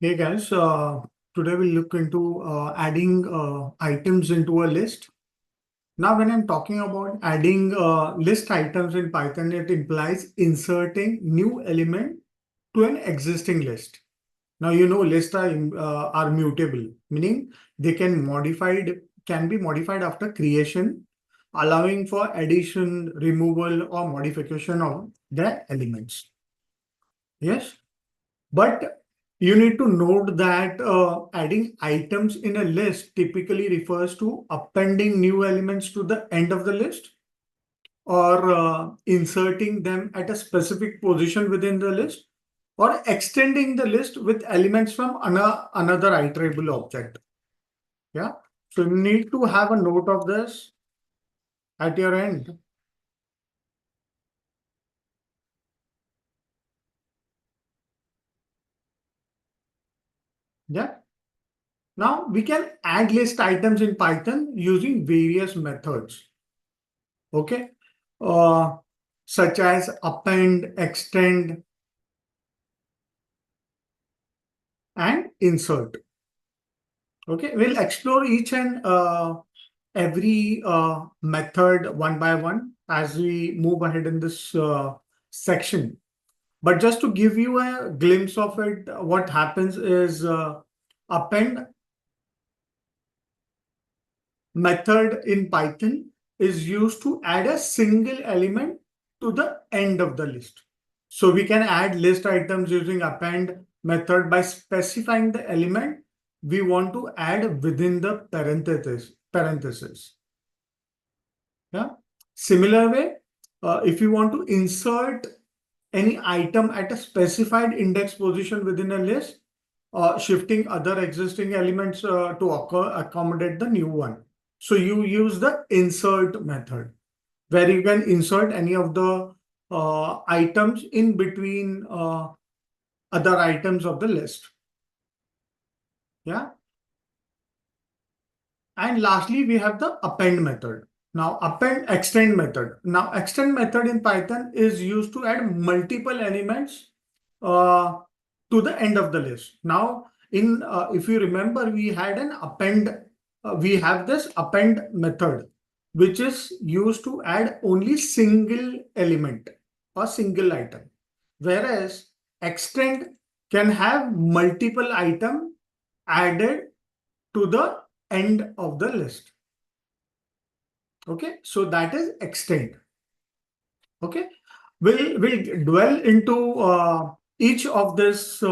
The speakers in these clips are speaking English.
Hey guys, today we'll look into adding items into a list. Now, when I'm talking about adding list items in Python, it implies inserting new element to an existing list. Now, you know, lists are mutable, meaning they can be modified after creation, allowing for addition, removal, or modification of the elements. Yes. But you need to note that adding items in a list typically refers to appending new elements to the end of the list or inserting them at a specific position within the list or extending the list with elements from another iterable object. Yeah. So you need to have a note of this at your end. Yeah. Now we can add list items in Python using various methods. Okay. Uh, Such as append, extend, and insert. Okay, we'll explore each and every method one by one as we move ahead in this section. But just to give you a glimpse of it, what happens is append method in Python is used to add a single element to the end of the list. So we can add list items using append method by specifying the element we want to add within the parenthesis. Yeah. Similar way, if you want to insert any item at a specified index position within a list, shifting other existing elements to accommodate the new one. So you use the insert method where you can insert any of the items in between other items of the list. Yeah. And lastly, we have the append method. Now, extend method. Now, extend method in Python is used to add multiple elements uh, to the end of the list. Now, in if you remember, we had an append. We have this append method, which is used to add only single element or single item, whereas extend can have multiple item added to the end of the list. Okay, so that is extend. Okay, we'll dwell into each of this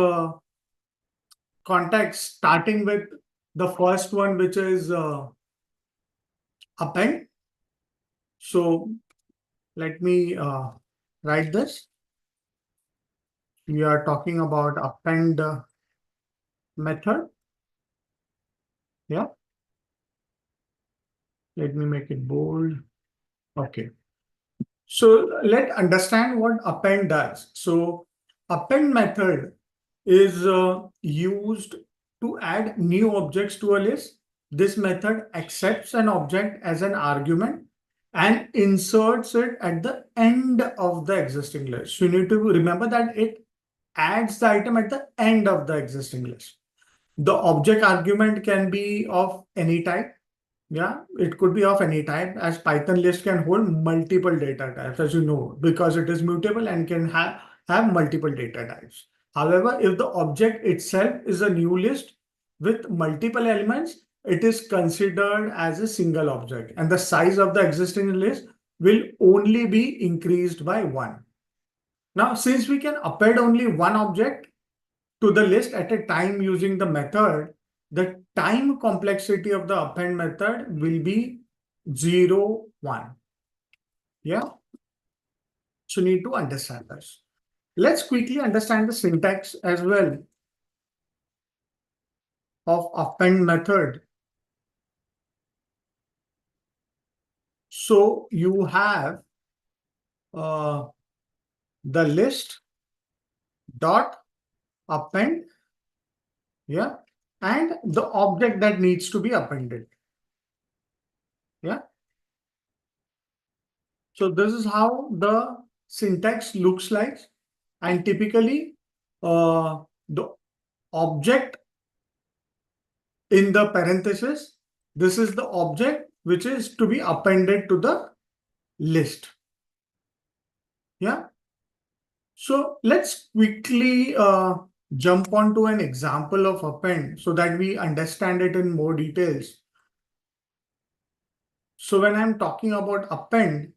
context, starting with the first one, which is append. So let me write this. We are talking about append method. Yeah, let me make it bold. Okay. So let's understand what append does. So append method is used to add new objects to a list. This method accepts an object as an argument and inserts it at the end of the existing list. So you need to remember that it adds the item at the end of the existing list. The object argument can be of any type. Yeah, it could be of any type, as Python list can hold multiple data types, as you know, because it is mutable and can have multiple data types. However, if the object itself is a new list with multiple elements, it is considered as a single object, and the size of the existing list will only be increased by one. Now, since we can append only one object to the list at a time using the method, the time complexity of the append method will be 0, 1. Yeah. So you need to understand this. Let's quickly understand the syntax as well of append method. So you have uh, the list dot append, yeah, and the object that needs to be appended. Yeah. So this is how the syntax looks like. And typically, the object in the parenthesis. This is the object which is to be appended to the list. Yeah. So let's quickly jump onto an example of append so that we understand it in more details. So when I'm talking about append,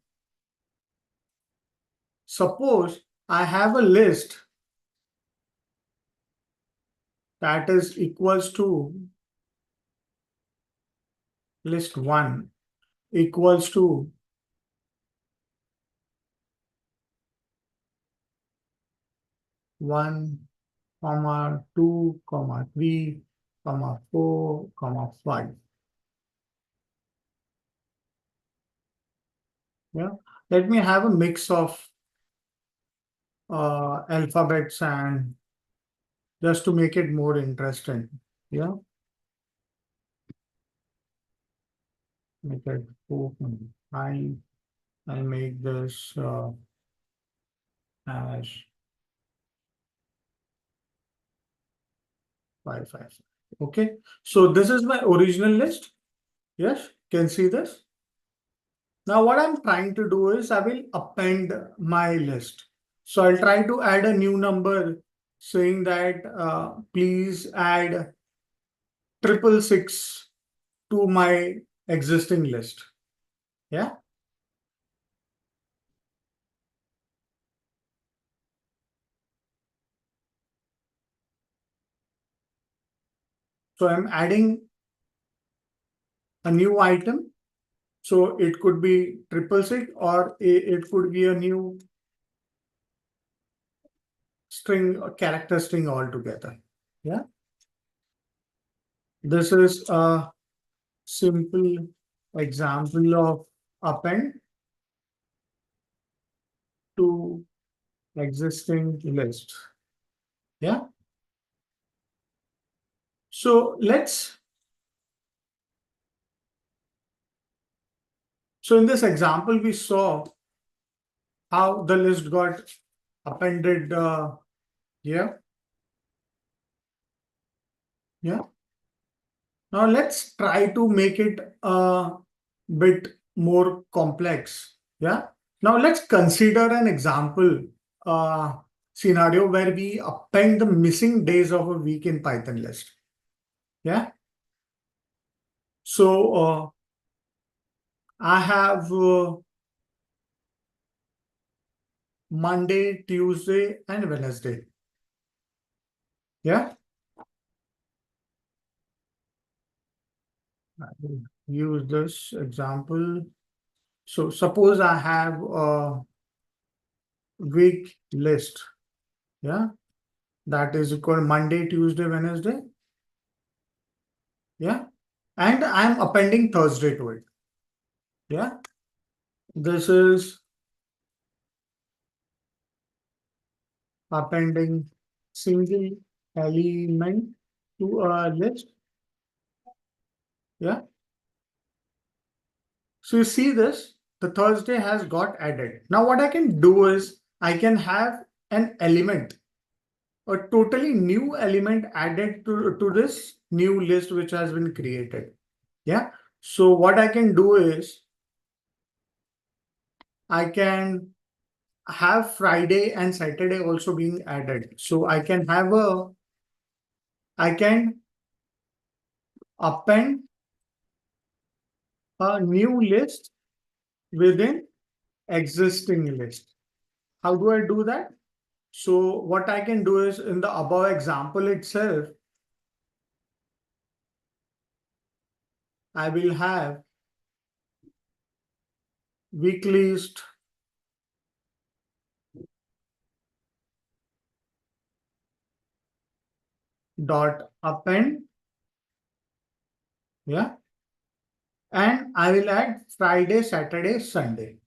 suppose I have a list that is equals to list 1 equals to 1, 2, 3, 4, 5. Yeah. Let me have a mix of alphabets and just to make it more interesting. Yeah. Make it 4, 5. I'll make this as 5, 5. Okay. So this is my original list. Yes. Can see this. Now what I'm trying to do is I will append my list. So I'll try to add a new number saying that please add 666 to my existing list. Yeah. So I'm adding a new item. So it could be 666 or it could be a new string or character string altogether. Yeah. This is a simple example of append to existing list. Yeah. So so in this example, we saw how the list got appended here. Yeah. Now let's try to make it a bit more complex. Yeah. Now let's consider an example scenario where we append the missing days of a week in Python list. Yeah. So I have Monday, Tuesday, and Wednesday. Yeah. I will use this example. So suppose I have a week list. Yeah. That is equal Monday, Tuesday, Wednesday. Yeah. And I'm appending Thursday to it. Yeah. This is appending single element to a list. Yeah. So you see this, the Thursday has got added. Now what I can do is I can have an element, a totally new element added to this new list which has been created. Yeah. So what I can do is I can have Friday and Saturday also being added. So I can append a new list within existing list. How do I do that? So what I can do is in the above example itself, I will have week list dot append. Yeah. And I will add Friday, Saturday, Sunday.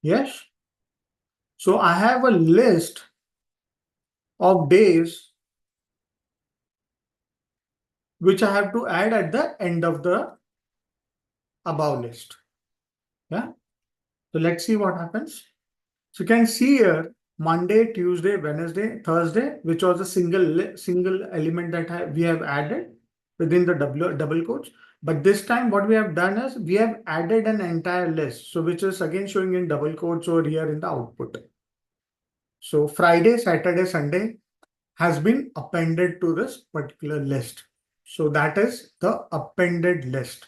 Yes. So I have a list of days which I have to add at the end of the above list. Yeah. So let's see what happens. So you can see here Monday, Tuesday, Wednesday, Thursday, which was a single element that we have added within the double quotes. But this time what we have done is we have added an entire list. So which is again showing in double quotes over here in the output. So Friday, Saturday, Sunday has been appended to this particular list. So that is the appended list.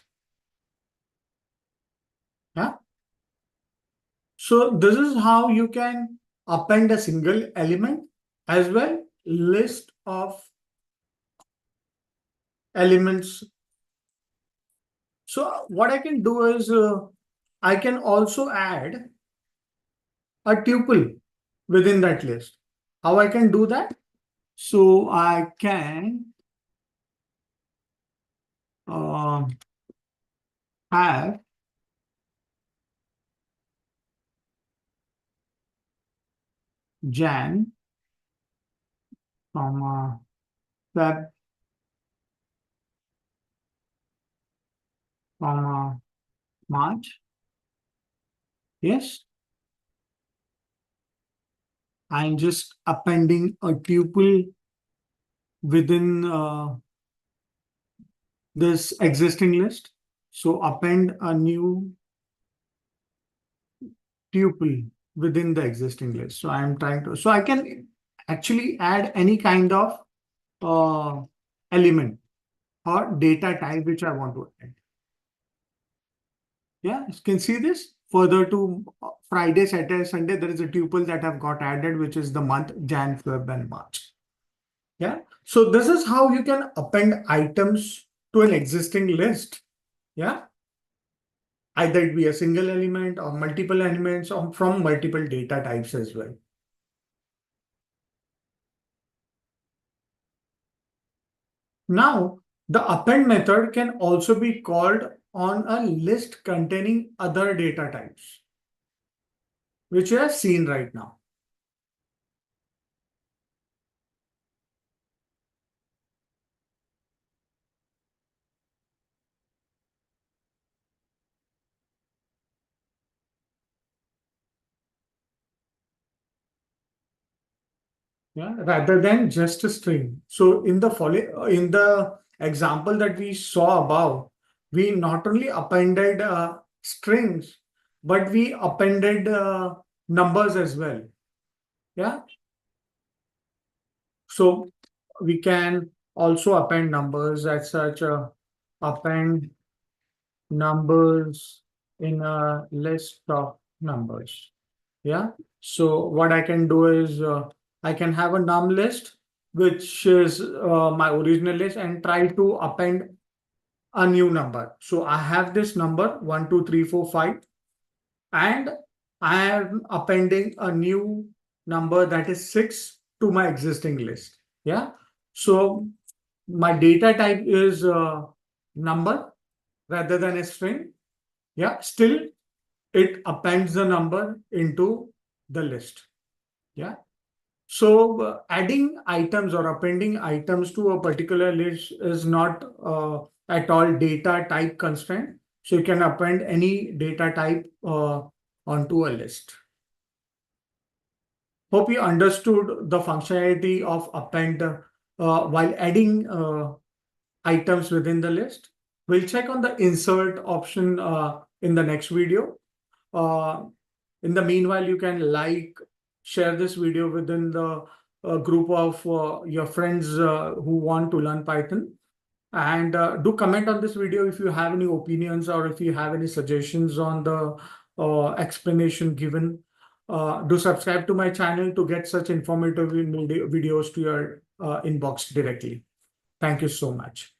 Yeah. So this is how you can append a single element as well list of elements. So what I can do is I can also add a tuple within that list. How I can do that? So I can have Jan, Feb, March. Yes, I'm just appending a tuple within this existing list. So append a new tuple within the existing list. So I'm trying to, so I can actually add any kind of element or data type which I want to add. Yeah, you can see this further to Friday, Saturday, Sunday, there is a tuple that I've got added, which is the month Jan, Feb, and March. Yeah. So this is how you can append items to an existing list. Yeah. Either it be a single element or multiple elements or from multiple data types as well. Now, the append method can also be called on a list containing other data types, which we have seen right now. Yeah, rather than just a string. So in the example that we saw above, we not only appended strings, but we appended numbers as well. Yeah. So we can also append numbers as such. Append numbers in a list of numbers. Yeah. So what I can do is I can have a num list, which is my original list, and try to append a new number. So I have this number 1, 2, 3, 4, 5, and I am appending a new number that is 6 to my existing list. Yeah. So my data type is number rather than a string. Yeah. Still, it appends the number into the list. Yeah. So adding items or appending items to a particular list is not at all data type constraint. So you can append any data type onto a list. Hope you understood the functionality of append while adding items within the list. We'll check on the insert option in the next video. Uh, in the meanwhile, you can share this video within the group of your friends who want to learn Python. And do comment on this video if you have any opinions or if you have any suggestions on the explanation given. Do subscribe to my channel to get such informative videos to your inbox directly. Thank you so much.